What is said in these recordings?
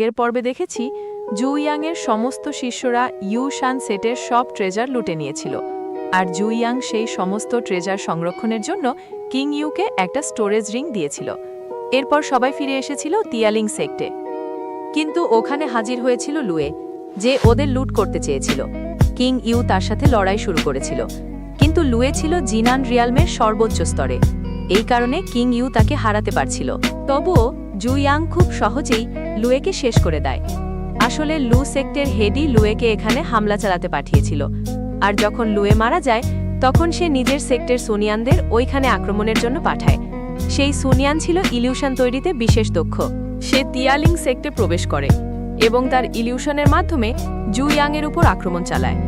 এর পর্বে দেখেছি জুইয়াংয়ের সমস্ত শিষ্যরা ইউশান সেটের সব ট্রেজার লুটে নিয়েছিল, আর জুইয়াং সেই সমস্ত ট্রেজার সংরক্ষণের জন্য কিং ইউকে একটা স্টোরেজ রিং দিয়েছিল। এরপর সবাই ফিরে এসেছিল তিয়ালিং সেক্টে, কিন্তু ওখানে হাজির হয়েছিল লুয়ে, যে ওদের লুট করতে চেয়েছিল। কিং ইউ তার সাথে লড়াই শুরু করেছিল, কিন্তু লুয়ে ছিল জিনান রিয়ালমের সর্বোচ্চ স্তরে। এই কারণে কিং ইউ তাকে হারাতে পারছিল। তবুও জুইয়াং খুব সহজেই লুয়েকে শেষ করে দেয়। আসলে লু সেক্টের হেডই লুয়েকে এখানে হামলা চালাতে পাঠিয়েছিল, আর যখন লুয়ে মারা যায় তখন সে নিজের সেক্টের সুনিয়ানদের ওইখানে আক্রমণের জন্য পাঠায়। সেই সুনিয়ান ছিল ইলিউশন তৈরিতে বিশেষ দক্ষ। সে তিয়ালিং সেক্টে প্রবেশ করে এবং তার ইলিউশনের মাধ্যমে জুইয়াংয়ের উপর আক্রমণ চালায়,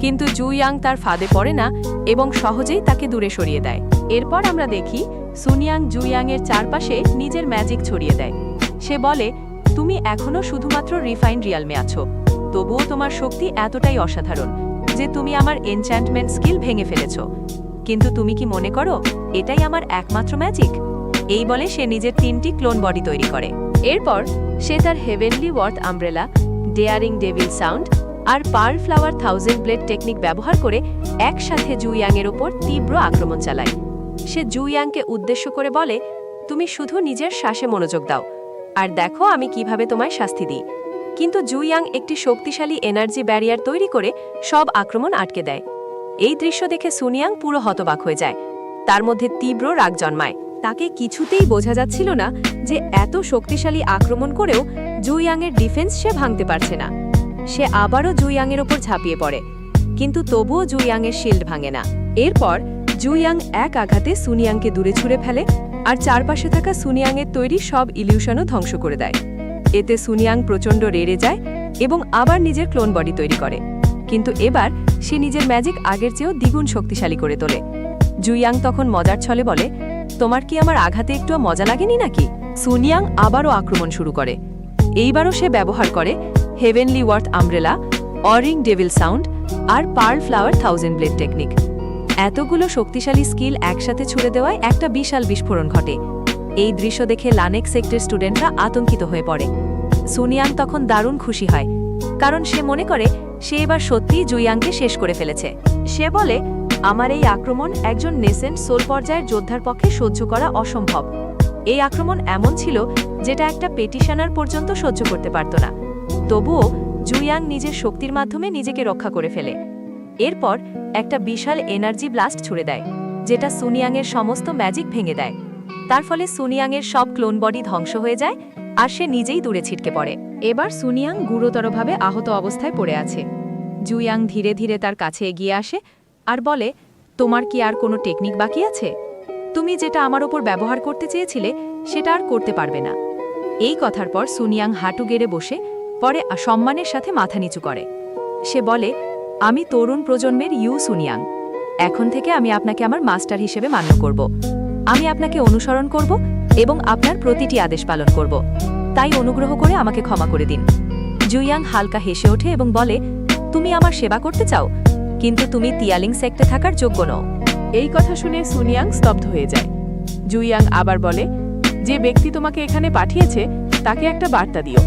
কিন্তু জুইয়াং তার ফাঁদে পড়ে না এবং সহজেই তাকে দূরে সরিয়ে দেয়। এরপর আমরা দেখি সুনিয়াং জুইয়াংয়ের চারপাশে নিজের ম্যাজিক ছড়িয়ে দেয়। সে বলে, তুমি এখনও শুধুমাত্র রিফাইন্ড রিয়ালমে আছো, তবুও তোমার শক্তি এতটাই অসাধারণ যে তুমি আমার এনচ্যান্টমেন্ট স্কিল ভেঙে ফেলেছ। কিন্তু তুমি কি মনে করো এটাই আমার একমাত্র ম্যাজিক? এই বলে সে নিজের 3টি ক্লোন বডি তৈরি করে। এরপর সে তার heavenly worth umbrella, daring devil sound আর পার্ল ফ্লাওয়ার 1000 ব্লেড টেকনিক ব্যবহার করে একসাথে জুইয়াংয়ের ওপর তীব্র আক্রমণ চালায়। সে জুইয়াংকে উদ্দেশ্য করে বলে, তুমি শুধু নিজের শ্বাসে মনোযোগ দাও আর দেখো আমি কিভাবে তোমায় শাস্তি দিই। কিন্তু জুইয়াং একটি শক্তিশালী এনার্জি ব্যারিয়ার তৈরি করে সব আক্রমণ আটকে দেয়। এই দৃশ্য দেখে সুনিয়াং পুরো হতবাক হয়ে যায়। তার মধ্যে তীব্র রাগ জন্মায়। তাকে কিছুতেই বোঝা যাচ্ছিল না যে এত শক্তিশালী আক্রমণ করেও জুইয়াংয়ের ডিফেন্স সে ভাঙতে পারছে না। সে আবারও জুইয়াংয়ের ওপর ঝাঁপিয়ে পড়ে, কিন্তু তবুও জুইয়াংয়ের শিল্ড ভাঙে না। এরপর জুইয়াং এক আঘাতে সুনিয়াংকে দূরে ছুঁড়ে ফেলে আর চারপাশে থাকা সুনিয়াংয়ের তৈরি সব ইলিউশনও ধ্বংস করে দেয়। এতে সুনিয়াং প্রচণ্ড রেড়ে যায় এবং আবার নিজের ক্লোন বডি তৈরি করে, কিন্তু এবার সে নিজের ম্যাজিক আগের চেয়েও দ্বিগুণ শক্তিশালী করে তোলে। জুইয়াং তখন মজার ছলে বলে, তোমার কি আমার আঘাতে একটুও মজা লাগেনি নাকি? সুনিয়াং আবারও আক্রমণ শুরু করে। এইবারও সে ব্যবহার করে হেভেনলি ওয়ার্থ আমব্রেলা, অরিং ডেভিল সাউন্ড আর পার্ল ফ্লাওয়ার 1000 ব্লেড টেকনিক। এতগুলো শক্তিশালী স্কিল একসাথে ছুড়ে দেওয়ায় একটা বিশাল বিস্ফোরণ ঘটে। এই দৃশ্য দেখে লানেক সেক্টর স্টুডেন্টরা আতঙ্কিত হয়ে পড়ে। সুনিয়াং তখন দারুণ খুশি হয়, কারণ সে মনে করে সে এবার সত্যিই জুইয়াংকে শেষ করে ফেলেছে। সে বলে, আমার এই আক্রমণ একজন নেসেন্ট সোল পর্যায়ের যোদ্ধার পক্ষে সহ্য করা অসম্ভব। এই আক্রমণ এমন ছিল যেটা একটা পেটিশনার পর্যন্ত সহ্য করতে পারত না। তবুও জুইয়াং নিজের শক্তির মাধ্যমে নিজেকে রক্ষা করে ফেলে। এরপর একটা বিশাল এনার্জি ব্লাস্ট ছুড়ে দেয়, যেটা সুনিয়াংয়ের সমস্ত ম্যাজিক ভেঙে দেয়। তার ফলে সুনিয়াংয়ের সব ক্লোন বডি ধ্বংস হয়ে যায় আর সে নিজেই দূরে ছিটকে পড়ে। এবার সুনিয়াং গুরুতরভাবে আহত অবস্থায় পড়ে আছে। জুইয়াং ধীরে ধীরে তার কাছে এগিয়ে আসে আর বলে, তোমার কি আর কোনো টেকনিক বাকি আছে? তুমি যেটা আমার ওপর ব্যবহার করতে চেয়েছিলে সেটা আর করতে পারবে না। এই কথার পর সুনিয়াং হাঁটু গেড়ে বসে পরে সম্মানের সাথে মাথা নিচু করে। সে বলে, আমি তরুণ প্রজন্মের ইউ সুনিয়াং। এখন থেকে আমি আপনাকে আমার মাস্টার হিসেবে মান্য করব। আমি আপনাকে অনুসরণ করব এবং আপনার প্রতিটি আদেশ পালন করব। তাই অনুগ্রহ করে আমাকে ক্ষমা করে দিন। জুইয়াং হালকা হেসে ওঠে এবং বলে, তুমি আমার সেবা করতে চাও, কিন্তু তুমি তিয়ালিং সেক্টে থাকার যোগ্য নও। এই কথা শুনে সুনিয়াং স্তব্ধ হয়ে যায়। জুইয়াং আবার বলে, যে ব্যক্তি তোমাকে এখানে পাঠিয়েছে তাকে একটা বার্তা দিও।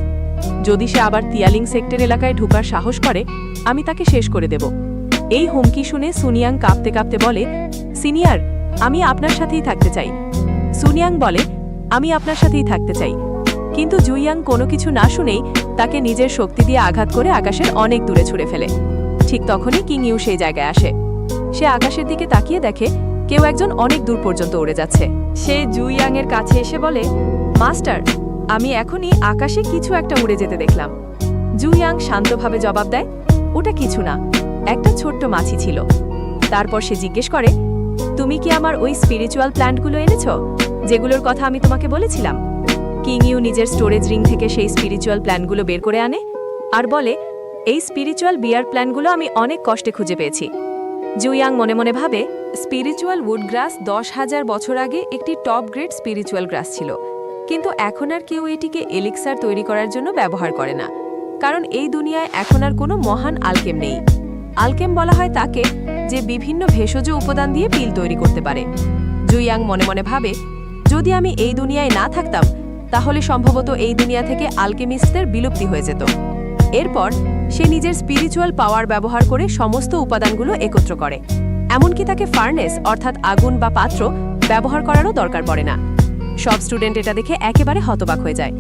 যদি সে আবার তিয়ালিং সেক্টর এলাকায় ঢোকার সাহস করে, আমি তাকে শেষ করে দেব। এই হুমকি শুনে সুনিয়াং কাঁপতে কাঁপতে বলে, সিনিয়র, আমি আপনার সাথেই থাকতে চাই। সুনিয়াং বলে, আমি আপনার সাথেই থাকতে চাই। কিন্তু জুইয়াং কোনো কিছু না শুনেই তাকে নিজের শক্তি দিয়ে আঘাত করে আকাশের অনেক দূরে ছুঁড়ে ফেলে। ঠিক তখনই কিং ইউ সেই জায়গায় আসে। সে আকাশের দিকে তাকিয়ে দেখে কেউ একজন অনেক দূর পর্যন্ত উড়ে যাচ্ছে। সে জুইয়াংয়ের কাছে এসে বলে, মাস্টার, আমি এখনই আকাশে কিছু একটা উড়ে যেতে দেখলাম। জুইয়াং শান্তভাবে জবাব দেয়, ওটা কিছু না, একটা ছোট্ট মাছি ছিল। তারপর সে জিজ্ঞেস করে, তুমি কি আমার ওই স্পিরিচুয়াল প্ল্যান্টগুলো এনেছ যেগুলোর কথা আমি তোমাকে বলেছিলাম? কিং ইউ নিজের স্টোরেজ রিং থেকে সেই স্পিরিচুয়াল প্ল্যান্টগুলো বের করে আনে আর বলে, এই স্পিরিচুয়াল বিয়ার প্ল্যান্টগুলো আমি অনেক কষ্টে খুঁজে পেয়েছি। জুইয়াং মনে মনে ভাবে, স্পিরিচুয়াল উড গ্রাস 10,000 বছর আগে একটি টপ গ্রেড স্পিরিচুয়াল গ্রাস ছিল, কিন্তু এখন আর কেউ এটিকে এলিক্সার তৈরি করার জন্য ব্যবহার করে না, কারণ এই দুনিয়ায় এখন আর কোনো মহান আলকেম নেই। আলকেম বলা হয় তাকে যে বিভিন্ন ভেষজ উপাদান দিয়ে পিল তৈরি করতে পারে। জুইয়াং মনে মনে ভাবে, যদি আমি এই দুনিয়ায় না থাকতাম তাহলে সম্ভবত এই দুনিয়া থেকে আলকেমিস্টদের বিলুপ্তি হয়ে যেত। এরপর সে নিজের স্পিরিচুয়াল পাওয়ার ব্যবহার করে সমস্ত উপাদানগুলো একত্র করে, এমনকি তাকে ফার্নেস অর্থাৎ আগুন বা পাত্র ব্যবহার করারও দরকার পড়ে না। সব স্টুডেন্ট এটা দেখে একেবারে হতবাক হয়ে যায়।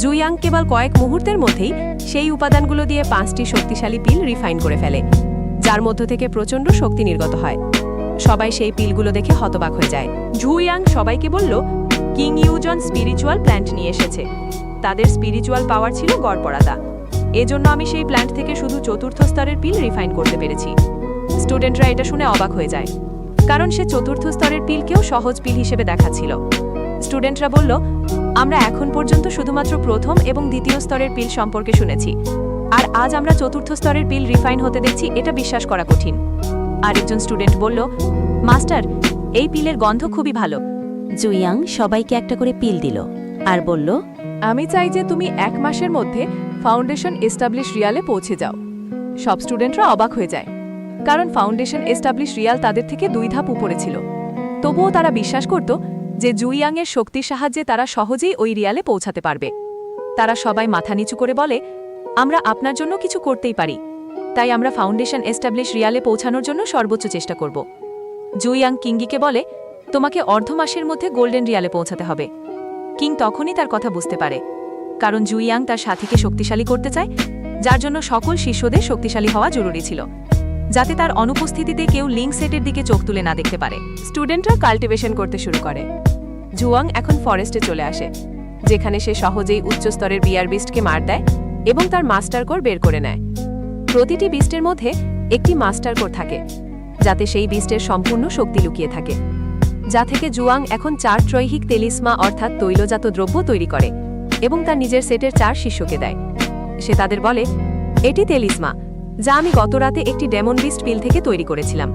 জুইয়াং কেবল কয়েক মুহূর্তের মধ্যেই সেই উপাদানগুলো দিয়ে 5টি শক্তিশালী পিল রিফাইন করে ফেলে, যার মধ্য থেকে প্রচণ্ড শক্তি নির্গত হয়। সবাই সেই পিলগুলো দেখে হতবাক হয়ে যায়। জুইয়াং সবাইকে বলল, কিং ইউজন স্পিরিচুয়াল প্ল্যান্ট নিয়ে এসেছে। তাদের স্পিরিচুয়াল পাওয়ার ছিল গড়পড়াতা। এজন্য আমি সেই প্ল্যান্ট থেকে শুধু 4র্থ স্তরের পিল রিফাইন করতে পেরেছি। স্টুডেন্টরা এটা শুনে অবাক হয়ে যায়, কারণ সে 4র্থ স্তরের পিলকেও সহজ পিল হিসেবে দেখাচ্ছিল। স্টুডেন্টরা বলল, আমরা এখন পর্যন্ত শুধুমাত্র প্রথম এবং দ্বিতীয় স্তরের পিল সম্পর্কে শুনেছি, আর আজ আমরা 4র্থ স্তরের পিল রিফাইন হতে দেখছি, এটা বিশ্বাস করা কঠিন। আরেকজন স্টুডেন্ট বলল, মাস্টার, এই পিলের গন্ধ খুবই ভালো। জুইয়াং সবাইকে একটা করে পিল দিল আর বলল, আমি চাই যে তুমি 1 মাসের মধ্যে ফাউন্ডেশন এস্টাবলিশ রিয়ালে পৌঁছে যাও। সব স্টুডেন্টরা অবাক হয়ে যায়, কারণ ফাউন্ডেশন এস্টাবলিশ রিয়াল তাদের থেকে 2 ধাপ উপরে ছিল। তবুও তারা বিশ্বাস করত যে জুইয়াংয়ের শক্তির সাহায্যে তারা সহজেই ওই রিয়ালে পৌঁছাতে পারবে। তারা সবাই মাথা নিচু করে বলে, আমরা আপনার জন্য কিছু করতেই পারি, তাই আমরা ফাউন্ডেশন এস্টাবলিশ রিয়ালে পৌঁছানোর জন্য সর্বোচ্চ চেষ্টা করব। জুইয়াং কিঙ্গিকে বলে, তোমাকে অর্ধ মাসের মধ্যে গোল্ডেন রিয়ালে পৌঁছাতে হবে। কিং তখনই তার কথা বুঝতে পারে, কারণ জুইয়াং তার সাথীকে শক্তিশালী করতে চায়, যার জন্য সকল শিষ্যদের শক্তিশালী হওয়া জরুরি ছিল, যাতে তার অনুপস্থিতিতে কেউ লিঙ্ক সেটের দিকে চোখ তুলে না দেখতে পারে। স্টুডেন্টরা কাল্টিভেশন করতে শুরু করে। জুয়াং এখন ফরেস্টে চলে আসে, যেখানে সে সহজেই উচ্চস্তরের বিয়ার বিস্টকে মার দেয় এবং তার মাস্টার কোর বের করে নেয়। প্রতিটি বিস্টের মধ্যে একটি মাস্টার কোর থাকে, যাতে সেই বিস্টের সম্পূর্ণ শক্তি লুকিয়ে থাকে, যা থেকে জুয়াং এখন 4 ত্রৈহিক তেলিসমা অর্থাৎ তৈলজাত দ্রব্য তৈরি করে এবং তার নিজের সেটের 4 শিষ্যকে দেয়। সে তাদের বলে, এটি তেলিসমা, যা আমি গত রাতে একটি ডেমন বিস্ট পিল থেকে তৈরি করেছিলাম।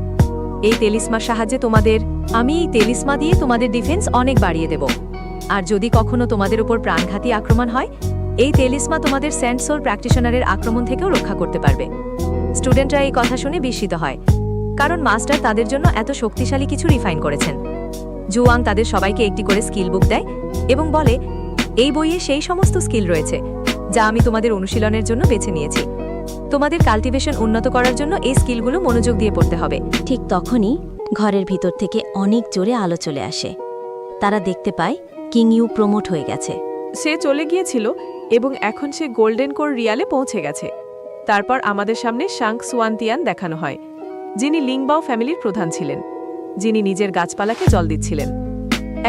এই তেলিসমার সাহায্যে আমি এই তেলিসমা দিয়ে তোমাদের ডিফেন্স অনেক বাড়িয়ে দেব, আর যদি কখনো তোমাদের উপর প্রাণঘাতী আক্রমণ হয়, এই তেলিসমা তোমাদের সেন্ট সোল প্র্যাকটিশনারের আক্রমণ থেকেও রক্ষা করতে পারবে। স্টুডেন্টরা এই কথা শুনে বিস্মিত হয়, কারণ মাস্টার তাদের জন্য এত শক্তিশালী কিছু রিফাইন করেছেন। জুয়াং তাদের সবাইকে একটি করে স্কিল বুক দেয় এবং বলে, এই বইয়ে সেই সমস্ত স্কিল রয়েছে যা আমি তোমাদের অনুশীলনের জন্য বেছে নিয়েছি। তোমাদের কাল্টিভেশন উন্নত করার জন্য এই স্কিলগুলো মনোযোগ দিয়ে পড়তে হবে। ঠিক তখনই ঘরের ভিতর থেকে অনেক জোরে আলো চলে আসে। তারা দেখতে পায় কিং ইউ প্রমোট হয়ে গেছে। সে চলে গিয়েছিল এবং এখন সে গোল্ডেন কোর রিয়ালে পৌঁছে গেছে। তারপর আমাদের সামনে শাং সুয়ানতিয়ান দেখানো হয়, যিনি লিংবাও ফ্যামিলির প্রধান ছিলেন, যিনি নিজের গাছপালাকে জল দিচ্ছিলেন।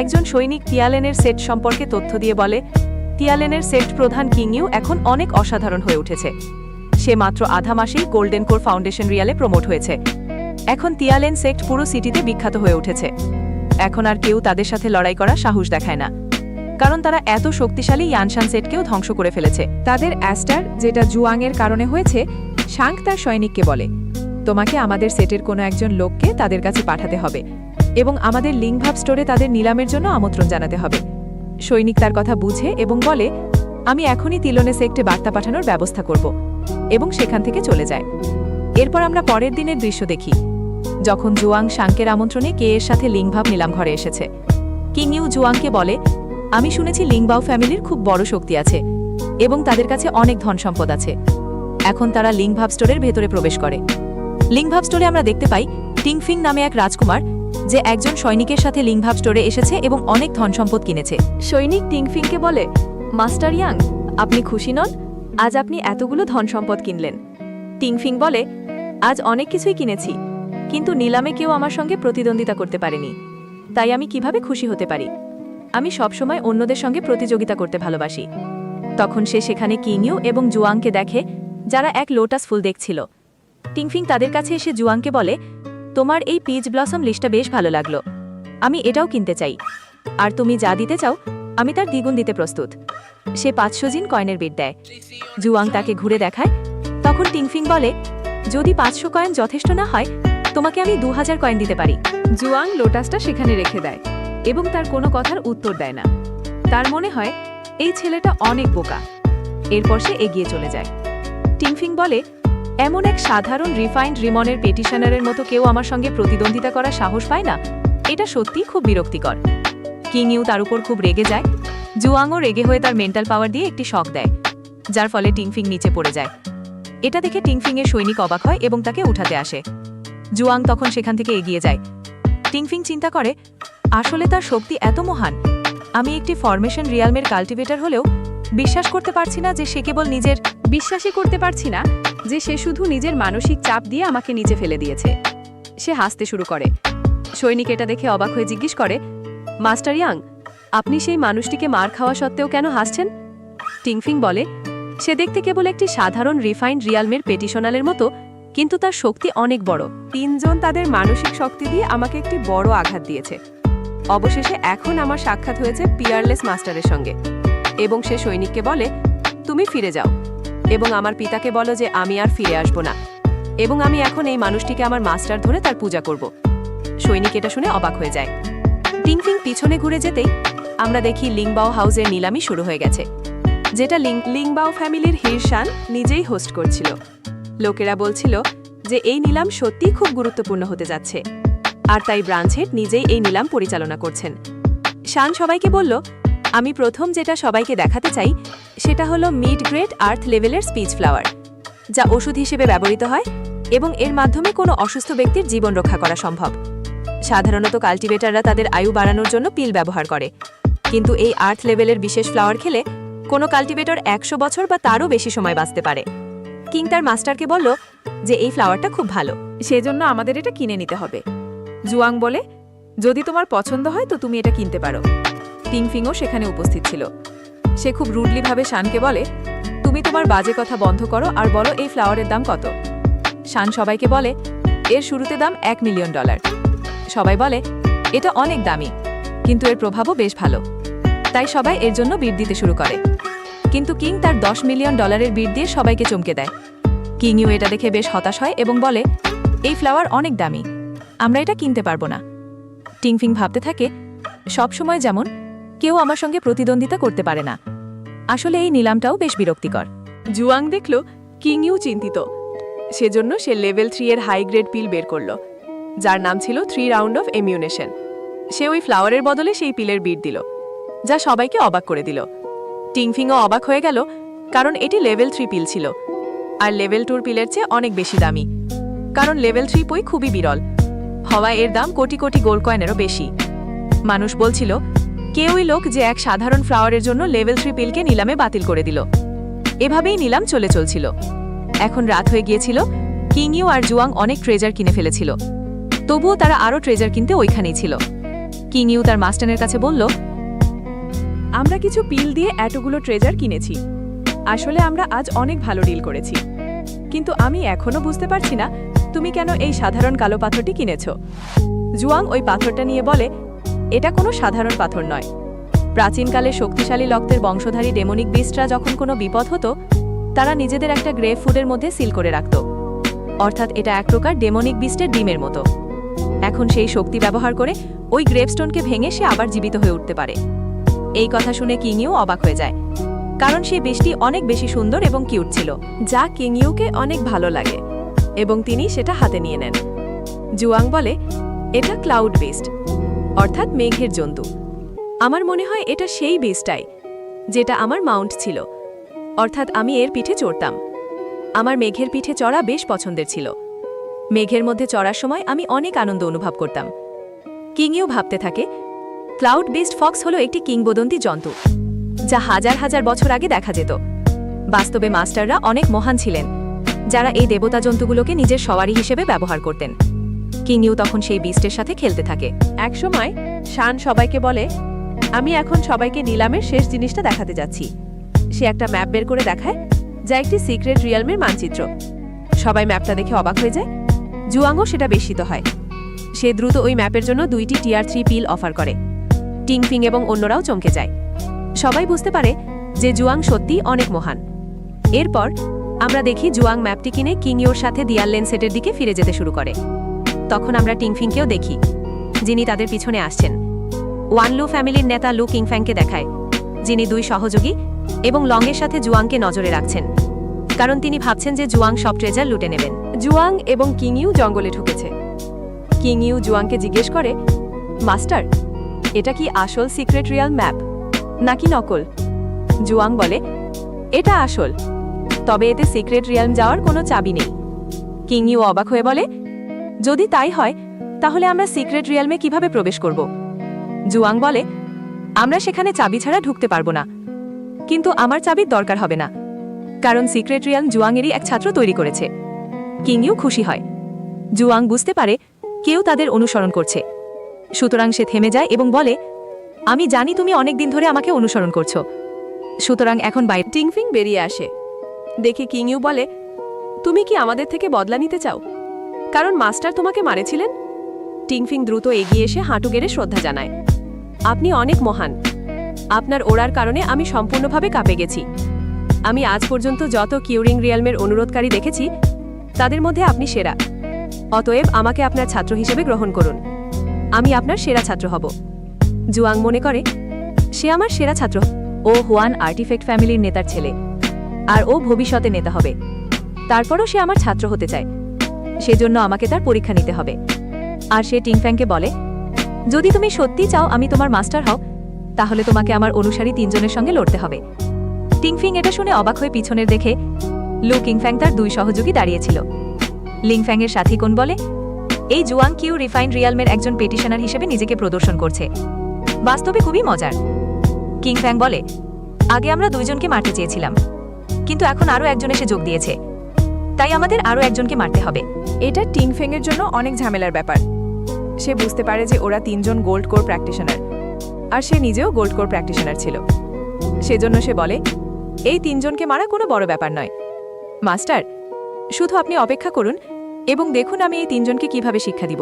একজন সৈনিক তিয়ালেনের সেট সম্পর্কে তথ্য দিয়ে বলে, তিয়ালেনের সেট প্রধান কিং ইউ এখন অনেক অসাধারণ হয়ে উঠেছে। সে মাত্র আধা মাসেই গোল্ডেন কোর ফাউন্ডেশন রিয়ালে প্রমোট হয়েছে। এখন তিয়ালেন সেক্ট পুরো সিটিতে বিখ্যাত হয়ে উঠেছে। এখন আর কেউ তাদের সাথে লড়াই করা সাহস দেখায় না, কারণ তারা এত শক্তিশালী ইয়ানশান সেটকেও ধ্বংস করে ফেলেছে। তাদের অ্যাস্টার, যেটা জুয়াংয়ের কারণে হয়েছে, শাঙ্ক তার সৈনিককে বলে, তোমাকে আমাদের সেটের কোনো একজন লোককে তাদের কাছে পাঠাতে হবে এবং আমাদের লিংভাব স্টোরে তাদের নিলামের জন্য আমন্ত্রণ জানাতে হবে। সৈনিক তার কথা বুঝে এবং বলে, আমি এখনই তিলনে সেক্টে বার্তা পাঠানোর ব্যবস্থা করব, এবং সেখান থেকে চলে যায়। এরপর আমরা পরের দিনের দৃশ্য দেখি, যখন জুয়াং শাঙ্কের আমন্ত্রণে কে এর সাথে লিংভাব নিলাম ঘরে এসেছে। কিং ইউ জুয়াংকে বলে, আমি শুনেছি লিংবাও ফ্যামিলির খুব বড় শক্তি আছে এবং তাদের কাছে অনেক ধন সম্পদ আছে। এখন তারা লিংভাব স্টোরের ভেতরে প্রবেশ করে। লিংভাব স্টোরে আমরা দেখতে পাই টিংফিং নামে এক রাজকুমার, যে একজন সৈনিকের সাথে লিংভাব স্টোরে এসেছে এবং অনেক ধন সম্পদ কিনেছে। সৈনিক টিংফিংকে বলে, মাস্টার ইয়াং, আপনি খুশি নন? আজ আপনি এতগুলো ধন সম্পদ কিনলেন। টিংফিং বলে, আজ অনেক কিছুই কিনেছি, কিন্তু নিলামে কেউ আমার সঙ্গে প্রতিদ্বন্দ্বিতা করতে পারেনি, তাই আমি কিভাবে খুশি হতে পারি? আমি সবসময় অন্যদের সঙ্গে প্রতিযোগিতা করতে ভালোবাসি। তখন সে সেখানে কিং ইউ এবং জুয়াংকে দেখে, যারা এক লোটাস ফুল দেখছিল। টিংফিং তাদের কাছে এসে জুয়াংকে বলে, তোমার এই পিচ ব্লসম লিস্টটা বেশ ভালো লাগলো, আমি এটাও কিনতে চাই, আর তুমি যা দিতে চাও আমি তার দ্বিগুণ দিতে প্রস্তুত। সে 500 জিন কয়েনের বিট দেয়। জুয়াং তাকে ঘুরে দেখায়। তখন টিংফিং বলে, যদি 500 কয়েন যথেষ্ট না হয়, তোমাকে আমি 2000 কয়েন দিতে পারি। জুয়াং লোটাসটা সেখানে রেখে দেয় এবং তার কোনো কথার উত্তর দেয় না। তার মনে হয় এই ছেলেটা অনেক বোকা। এরপর সে এগিয়ে চলে যায়। টিংফিং বলে, এমন এক সাধারণ রিফাইন্ড রিমনের পেটিশনারের মতো কেউ আমার সঙ্গে প্রতিদ্বন্দ্বিতা করার সাহস পায় না, এটা সত্যিই খুব বিরক্তিকর। কিং ইউ তার উপর খুব রেগে যায় জুয়াংও রেগে হয়ে তার মেন্টাল পাওয়ার দিয়ে একটি শক দেয়, যার ফলে টিংফিং নিচে পড়ে যায়। এটা দেখে টিংফিংয়ের সৈনিক অবাক হয় এবং তাকে উঠাতে আসে। জুয়াং তখন সেখান থেকে এগিয়ে যায়। টিংফিং চিন্তা করে, আসলে তার শক্তি এত মহান। আমি একটি ফরমেশন রিয়ালমের কাল্টিভেটর হলেও বিশ্বাস করতে পারছি না যে সে কেবল নিজের বিশ্বাসই করতে পারছি না যে সে শুধু নিজের মানসিক চাপ দিয়ে আমাকে নিচে ফেলে দিয়েছে। সে হাসতে শুরু করে। সৈনিক এটা দেখে অবাক হয়ে জিজ্ঞেস করে, মাস্টার ইয়াং, আপনি সেই মানুষটিকে মার খাওয়া সত্ত্বেও কেন হাসছেন? টিংফিং বলে, সে দেখতে কেবল একটি সাধারণ রিফাইন্ড রিয়ালমের পেটিশনালের মতো, কিন্তু তার শক্তি অনেক বড়। 3 জন তাদের মানসিক শক্তি দিয়ে আমাকে একটি বড় আঘাত দিয়েছে। অবশেষে এখন আমার সাক্ষাৎ হয়েছে পিয়ারলেস মাস্টারের সঙ্গে। এবং সে সৈনিককে বলে, তুমি ফিরে যাও এবং আমার পিতাকে বলো যে আমি আর ফিরে আসব না, এবং আমি এখন এই মানুষটিকে আমার মাস্টার ধরে তার পূজা করব। সৈনিক এটা শুনে অবাক হয়ে যায়। টিংফিং পিছনে ঘুরে যেতেই আমরা দেখি লিংবাও হাউসের নিলামি শুরু হয়ে গেছে, যেটা লিংবাও ফ্যামিলির হিরশান নিজেই হোস্ট করছিল। লোকেরা বলছিল যে এই নিলাম সত্যিই খুব গুরুত্বপূর্ণ হতে যাচ্ছে, আর তাই ব্রাঞ্চ হেড নিজেই এই নিলাম পরিচালনা করছেন। শান সবাইকে বলল, আমি প্রথম যেটা সবাইকে দেখাতে চাই সেটা হলো মিড গ্রেড আর্থ লেভেলের স্পিচ ফ্লাওয়ার, যা ওষুধ হিসেবে ব্যবহৃত হয় এবং এর মাধ্যমে কোনো অসুস্থ ব্যক্তির জীবন রক্ষা করা সম্ভব। সাধারণত কাল্টিভেটাররা তাদের আয়ু বাড়ানোর জন্য পিল ব্যবহার করে, কিন্তু এই আর্থ লেভেলের বিশেষ ফ্লাওয়ার খেলে কোনো কাল্টিভেটর 100 বছর বা তারও বেশি সময় বাঁচতে পারে। কিং তার মাস্টারকে বলল যে এই ফ্লাওয়ারটা খুব ভালো, সেজন্য আমাদের এটা কিনে নিতে হবে। জুয়াং বলে, যদি তোমার পছন্দ হয় তো তুমি এটা কিনতে পারো। টিংফিংও সেখানে উপস্থিত ছিল। সে খুব রুডলিভাবে শানকে বলে, তুমি তোমার বাজে কথা বন্ধ করো আর বলো এই ফ্লাওয়ারের দাম কত। শান সবাইকে বলে, এর শুরুতে দাম $1 মিলিয়ন। সবাই বলে, এটা অনেক দামি, কিন্তু এর প্রভাবও বেশ ভালো। তাই সবাই এর জন্য বিড দিতে শুরু করে। কিন্তু কিং তার $10 মিলিয়ন বিড দিয়ে সবাইকে চমকে দেয়। কিংইউ এটা দেখে বেশ হতাশ হয় এবং বলে, এই ফ্লাওয়ার অনেক দামি, আমরা এটা কিনতে পারবো না। টিংফিং ভাবতে থাকে, সবসময় যেমন কেউ আমার সঙ্গে প্রতিদ্বন্দ্বিতা করতে পারে না। আসলে এই নিলামটাও বেশ বিরক্তিকর। জুয়াং দেখল কিংইউ চিন্তিত, সেজন্য সে লেভেল 3 এর হাই গ্রেড পিল বের করল, যার নাম ছিল 3 রাউন্ড অফ ইমিউনেশন। সে ওই ফ্লাওয়ারের বদলে সেই পিলের বিড দিল, যা সবাইকে অবাক করে দিল। টিংফিংও অবাক হয়ে গেল, কারণ এটি লেভেল 3 পিল ছিল, আর লেভেল 2 পিলের চেয়ে অনেক বেশি দামি, কারণ লেভেল 3 বই খুবই বিরল হওয়ায় এর দাম কোটি কোটি গোল্ড কয়েনেরও বেশি। মানুষ বলছিল, কেউই লোক যে এক সাধারণ ফ্লাওয়ারের জন্য লেভেল 3 পিলকে নিলামে বাতিল করে দিল। এভাবেই নিলাম চলছিল। এখন রাত হয়ে গিয়েছিল। কিংইউ আর জুয়াং অনেক ট্রেজার কিনে ফেলেছিল, তবুও তারা আরও ট্রেজার কিনতে ওইখানেই ছিল। কিংইউ তার মাস্টারের কাছে বলল, আমরা কিছু পিল দিয়ে এতগুলো ট্রেজার কিনেছি। আসলে আমরা আজ অনেক ভালো ডিল করেছি, কিন্তু আমি এখনো বুঝতে পারছি না তুমি কেন এই সাধারণ কালো পাথরটি কিনেছ। জুয়াং ওই পাথরটা নিয়ে বলে, এটা কোনো সাধারণ পাথর নয়। প্রাচীনকালে শক্তিশালী রক্তের বংশধারী ডেমনিক বিস্টরা যখন কোনো বিপদ হতো, তারা নিজেদের একটা গ্রেভ ফুডের মধ্যে সিল করে রাখত। অর্থাৎ এটা এক প্রকার ডেমনিক বিস্টের ডিমের মতো। এখন সেই শক্তি ব্যবহার করে ওই গ্রেভস্টোনকে ভেঙে সে আবার জীবিত হয়ে উঠতে পারে। এই কথা শুনে কিংইউ অবাক হয়ে যায়, কারণ সেই বিষ্টি অনেক বেশি সুন্দর এবং কিউট ছিল, যা কিংইউকে অনেক ভালো লাগে, এবং তিনি সেটা হাতে নিয়ে নেন। জুয়াং বলে, এটা ক্লাউড বিস্ট, অর্থাৎ মেঘের জন্তু। আমার মনে হয় এটা সেই বিস্টটাই যেটা আমার মাউন্ট ছিল, অর্থাৎ আমি এর পিঠে চড়তাম। আমার মেঘের পিঠে চড়া বেশ পছন্দের ছিল। মেঘের মধ্যে চড়ার সময় আমি অনেক আনন্দ অনুভব করতাম। কিংইউ ভাবতে থাকে, ক্লাউড বিস্ট ফক্স হলো একটি কিংবদন্তি জন্তু, যা হাজার হাজার বছর আগে দেখা যেত। বাস্তবে মাস্টাররা অনেক মহান ছিলেন, যারা এই দেবতা জন্তুগুলোকে নিজের সওয়ারি হিসেবে ব্যবহার করতেন। কিংইউ তখন সেই বিস্টের সাথে খেলতে থাকে। একসময় শান সবাইকে বলে, আমি এখন সবাইকে নিলামের শেষ জিনিসটা দেখাতে যাচ্ছি। সে একটা ম্যাপ বের করে দেখায়, যা একটি সিক্রেট রিয়ালমের মানচিত্র। সবাই ম্যাপটা দেখে অবাক হয়ে যায়। জুয়াংও সেটা বিস্মিত হয়। সে দ্রুত ওই ম্যাপের জন্য 2টি টিয়ার 3 পিল অফার করে। টিংফিং এবং অন্যরাও চমকে যায়। সবাই বুঝতে পারে যে জুয়াং সত্যিই অনেক মহান। এরপর আমরা দেখি জুয়াং ম্যাপটি কিনে কিংইউর সাথে দিয়াল লেন সেটের দিকে ফিরে যেতে শুরু করে। তখন আমরা টিংফিংকেও দেখি, যিনি তাদের পিছনে আসছেন। ওয়ানলু ফ্যামিলির নেতা লু কিংফ্যাংকে দেখায়, যিনি 2 সহযোগী এবং লংয়ের সাথে জুয়াংকে নজরে রাখছেন, কারণ তিনি ভাবছেন যে জুয়াং সব ট্রেজার লুটে নেবেন। জুয়াং এবং কিংইউ জঙ্গলে ঢুকেছে। কিংইউ জুয়াংকে জিজ্ঞেস করে, মাস্টার, এটা কি আসল সিক্রেট রিয়াল ম্যাপ? নাকি নকল? জুয়াং বলে, এটা আসল, তবে এতে সিক্রেট রিয়ালম যাওয়ার কোনো চাবি নেই। কিং ইউ অবাক হয়ে বলে, যদি তাই হয় তাহলে আমরা সিক্রেট রিয়ালমে কিভাবে প্রবেশ করব? জুয়াং বলে, আমরা সেখানে চাবি ছাড়া ঢুকতে পারবো না, কিন্তু আমার চাবির দরকার হবে না, কারণ সিক্রেট রিয়ালম জুয়াংয়েরই এক ছাত্র তৈরি করেছে। কিং ইউ খুশি হয়। জুয়াং বুঝতে পারে কেউ তাদের অনুসরণ করছে, সুতরাং সে থেমে যায় এবং বলে, আমি জানি তুমি অনেক দিন ধরে আমাকে অনুসরণ করছো, সুতরাং এখন বাইরে। টিংফিং বেরিয়ে আসে। দেখে কিং ইউ বলে, তুমি কি আমাদের থেকে বদলা নিতে চাও? কারণ মাস্টার তোমাকে মারেছিলেন। টিংফিং দ্রুত এগিয়ে এসে হাঁটু গেড়ে শ্রদ্ধা জানায়, আপনি অনেক মহান। আপনার ওড়ার কারণে আমি সম্পূর্ণভাবে কাঁপে গেছি। আমি আজ পর্যন্ত যত কিউরিং রিয়ালমের অনুরোধকারী দেখেছি তাদের মধ্যে আপনি সেরা। অতএব আমাকে আপনার ছাত্র হিসেবে গ্রহণ করুন। আমি আপনার সেরা ছাত্র হব। জুয়াং মনে করে সে আমার সেরা ছাত্র। ও হুয়ান আর্টিফ্যাক্ট ফ্যামিলির নেতার ছেলে, আর ও ভবিষ্যতে নেতা হবে। তারপরও সে আমার ছাত্র হতে চায়, সেজন্য আমাকে তার পরীক্ষা নিতে হবে। আর সে টিংফ্যাংকে বলে, যদি তুমি সত্যি চাও আমি তোমার মাস্টার হও, তাহলে তোমাকে আমার অনুসারী 3 জনের সঙ্গে লড়তে হবে। টিংফিং এটা শুনে অবাক হয়ে পিছনের দেখে লু কিংফ্যাং তার 2 সহযোগী দাঁড়িয়েছিল। লিংফ্যাংয়ের সাথী কোন বলে, এই জুয়াং কিউ রিফাইন্ড রিয়ালমের একজন পেটিশনার হিসেবে নিজেকে প্রদর্শন করছে, বাস্তবে খুবই মজার। কিংফ্যাং বলে, আগে আমরা 2 জনকে মারতে চেয়েছিলাম, কিন্তু এখন আরও একজন এসে যোগ দিয়েছে, তাই আমাদের আরও একজনকে মারতে হবে। এটা টিংফেংয়ের জন্য অনেক ঝামেলার ব্যাপার। সে বুঝতে পারে যে ওরা 3 জন গোল্ড কোর প্র্যাকটিশনার, আর সে নিজেও গোল্ড কোর প্র্যাকটিশনার ছিল। সেজন্য সে বলে, এই 3 জনকে মারা কোনো বড় ব্যাপার নয়। মাস্টার, শুধু আপনি অপেক্ষা করুন এবং দেখুন আমি এই 3 জনকে কিভাবে শিক্ষা দিব।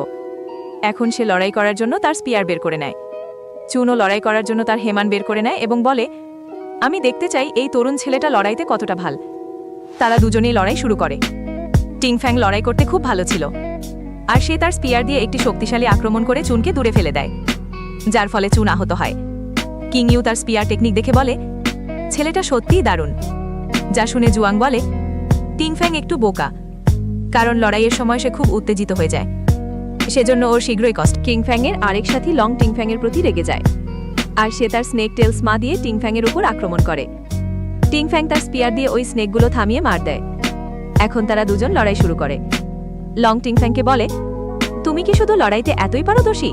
এখন সে লড়াই করার জন্য তার স্পিয়ার বের করে নেয়। চুনও লড়াই করার জন্য তার হেমান বের করে নেয় এবং বলে, আমি দেখতে চাই এই তরুণ ছেলেটা লড়াইতে কতটা ভাল। তারা দুজনেই লড়াই শুরু করে। টিংফ্যাং লড়াই করতে খুব ভালো ছিল, আর সে তার স্পিয়ার দিয়ে একটি শক্তিশালী আক্রমণ করে চুনকে দূরে ফেলে দেয়, যার ফলে চুন আহত হয়। কিং ইউ তার স্পিয়ার টেকনিক দেখে বলে, ছেলেটা সত্যিই দারুণ। যা শুনে জুয়াং বলে, টিংফ্যাং একটু বোকা, কারণ লড়াইয়ের সময় সে খুব উত্তেজিত হয়ে যায়, সেজন্য ওর শীঘ্রই কষ্ট। কিংফ্যাংয়ের আরেক সাথী লং টিংফ্যাংয়ের প্রতি রেগে যায়, আর সে তার স্নেক টেলস মা দিয়ে টিংফ্যাংয়ের উপর আক্রমণ করে। টিংফ্যাং তার স্পিয়ার দিয়ে ওই স্নেকগুলো থামিয়ে মার দেয়। এখন তারা 2 জন লড়াই শুরু করে। লং টিংফ্যাংকে বলে, তুমি কি শুধু লড়াইতে এতই পারদর্শী?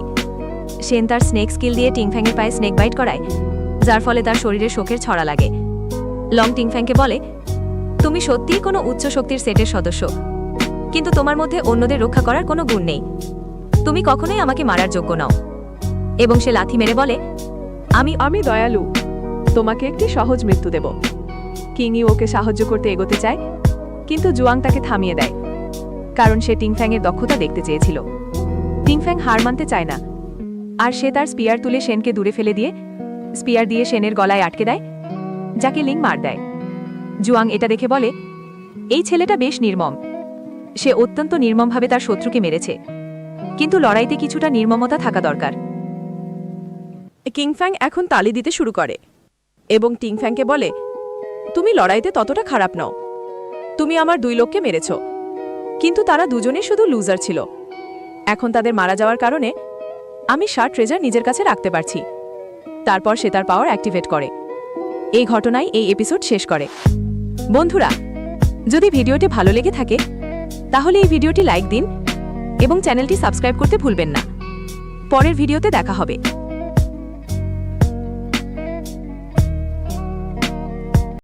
সেন তার স্নেক স্কিল দিয়ে টিংফ্যাংয়ের পায়ে স্নেক বাইট করায়, যার ফলে তার শরীরে শোকের ছড়া লাগে। লং টিংফ্যাংকে বলে, তুমি সত্যিই কোনো উচ্চ শক্তির সেটের সদস্য, কিন্তু তোমার মধ্যে অন্যদের রক্ষা করার কোনো গুণ নেই। তুমি কখনোই আমাকে মারার যোগ্য নও। এবং সে লাথি মেরে বলে, আমি দয়ালু, তোমাকে একটি সহজ মৃত্যু দেব। কিং ইউ ওকে সাহায্য করতে এগোতে চায়, কিন্তু জুয়াং তাকে থামিয়ে দেয়, কারণ সে টিংফ্যাংয়ের দক্ষতা দেখতে চেয়েছিল। টিংফ্যাং হার মানতে চায় না, আর সে তার স্পিয়ার তুলে সেনকে দূরে ফেলে দিয়ে স্পিয়ার দিয়ে সেনের গলায় আটকে দেয়, যাকে লিং মার দেয়। জুয়াং এটা দেখে বলে, এই ছেলেটা বেশ নির্মম। সে অত্যন্ত নির্মমভাবে তার শত্রুকে মেরেছে, কিন্তু লড়াইতে কিছুটা নির্মমতা থাকা দরকার। কিংফ্যাং এখন তালি দিতে শুরু করে এবং টিংফ্যাংকে বলে, তুমি লড়াইতে ততটা খারাপ নও। তুমি আমার 2 লোককে মেরেছ, কিন্তু তারা দুজনেই শুধু লুজার ছিল। এখন তাদের মারা যাওয়ার কারণে আমি 60 ট্রেজার নিজের কাছে রাখতে পারছি। তারপর সে তার পাওয়ার অ্যাক্টিভেট করে। এই ঘটনায় এই এপিসোড শেষ করে। বন্ধুরা, যদি ভিডিওটি ভালো লেগে থাকে তাহলে এই ভিডিওটি লাইক দিন এবং চ্যানেলটি সাবস্ক্রাইব করতে ভুলবেন না। পরের ভিডিওতে দেখা হবে।